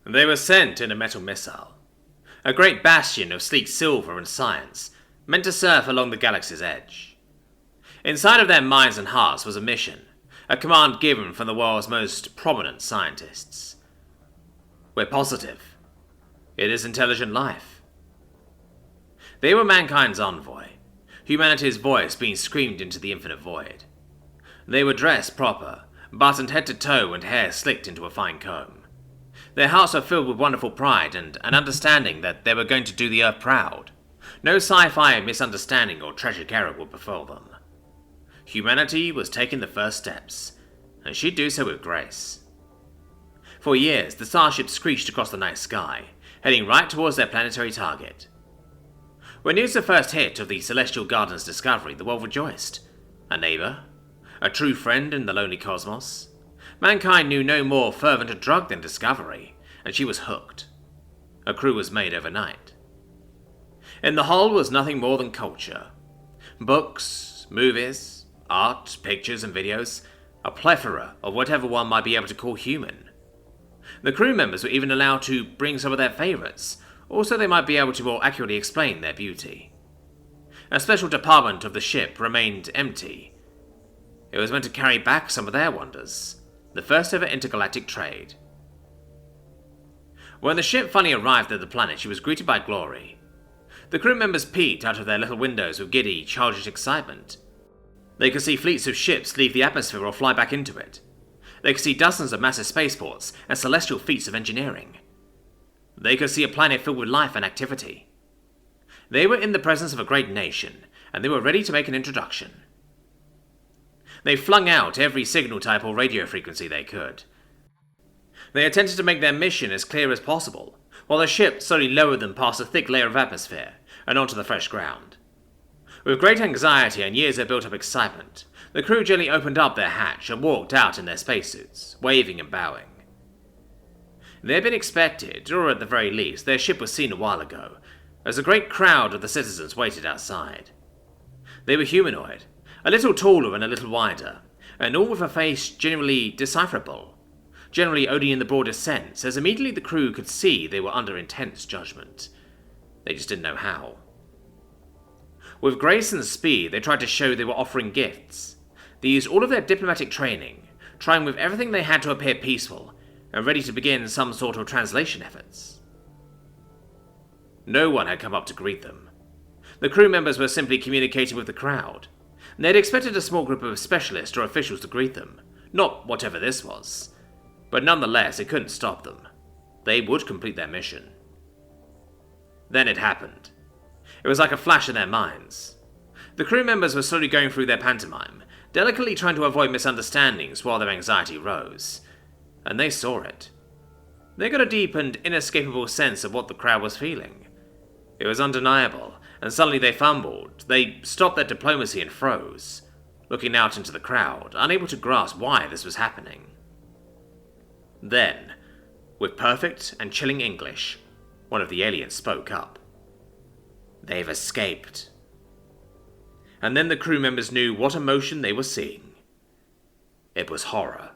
They were sent in a metal missile, a great bastion of sleek silver and science, meant to surf along the galaxy's edge. Inside of their minds and hearts was a mission, a command given from the world's most prominent scientists. We're positive. It is intelligent life. They were mankind's envoy, humanity's voice being screamed into the infinite void. They were dressed proper, buttoned head to toe and hair slicked into a fine comb. Their hearts were filled with wonderful pride and an understanding that they were going to do the Earth proud. No sci-fi misunderstanding or tragic error would befall them. Humanity was taking the first steps, and she'd do so with grace. For years, the starship screeched across the night sky, heading right towards their planetary target. When news of the first hit of the Celestial Garden's discovery, the world rejoiced. A neighbor, a true friend in the lonely cosmos. Mankind knew no more fervent a drug than discovery, and she was hooked. A crew was made overnight. In the hull was nothing more than culture. Books, movies, art, pictures and videos, a plethora of whatever one might be able to call human. The crew members were even allowed to bring some of their favourites, also they might be able to more accurately explain their beauty. A special department of the ship remained empty. It was meant to carry back some of their wonders, the first ever intergalactic trade. When the ship finally arrived at the planet, she was greeted by glory. The crew members peeked out of their little windows with giddy, childish excitement. They could see fleets of ships leave the atmosphere or fly back into it. They could see dozens of massive spaceports and celestial feats of engineering. They could see a planet filled with life and activity. They were in the presence of a great nation, and they were ready to make an introduction. They flung out every signal type or radio frequency they could. They attempted to make their mission as clear as possible, while the ship slowly lowered them past a thick layer of atmosphere and onto the fresh ground. With great anxiety and years of built-up excitement, the crew gently opened up their hatch and walked out in their spacesuits, waving and bowing. They had been expected, or at the very least, their ship was seen a while ago, as a great crowd of the citizens waited outside. They were humanoid, a little taller and a little wider, and all with a face generally decipherable, generally only in the broadest sense, as immediately the crew could see they were under intense judgment. They just didn't know how. With grace and speed, they tried to show they were offering gifts. They used all of their diplomatic training, trying with everything they had to appear peaceful, and ready to begin some sort of translation efforts. No one had come up to greet them. The crew members were simply communicating with the crowd. They had expected a small group of specialists or officials to greet them, not whatever this was. But nonetheless, it couldn't stop them. They would complete their mission. Then it happened. It was like a flash in their minds. The crew members were slowly going through their pantomime, delicately trying to avoid misunderstandings while their anxiety rose. And they saw it. They got a deep and inescapable sense of what the crowd was feeling. It was undeniable, and suddenly they fumbled. They stopped their diplomacy and froze, looking out into the crowd, unable to grasp why this was happening. Then, with perfect and chilling English, one of the aliens spoke up. "They've escaped." And then the crew members knew what emotion they were seeing. It was horror.